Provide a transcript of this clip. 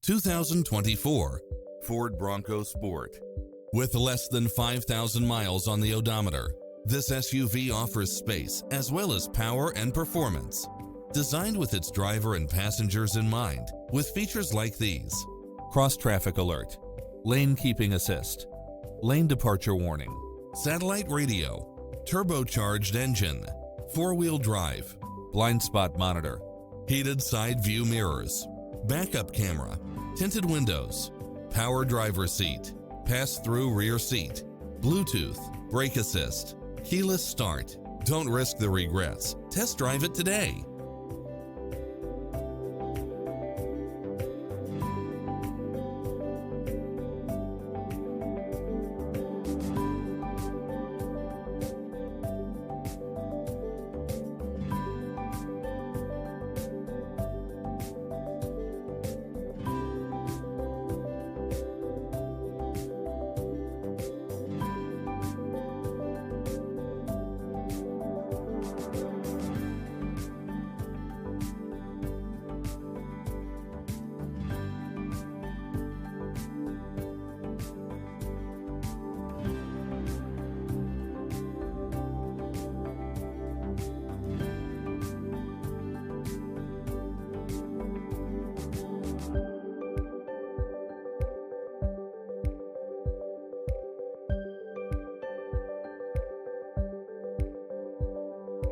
2024 Ford Bronco Sport. With less than 5,000 miles on the odometer, this SUV offers space as well as power and performance. Designed with its driver and passengers in mind, with features like these: cross-traffic alert, lane keeping assist, lane departure warning, satellite radio, turbocharged engine, four-wheel drive, blind spot monitor, heated side view mirrors, backup camera, tinted windows, power driver seat, pass-through rear seat, Bluetooth, brake assist, keyless start. Don't risk the regrets. Test drive it today.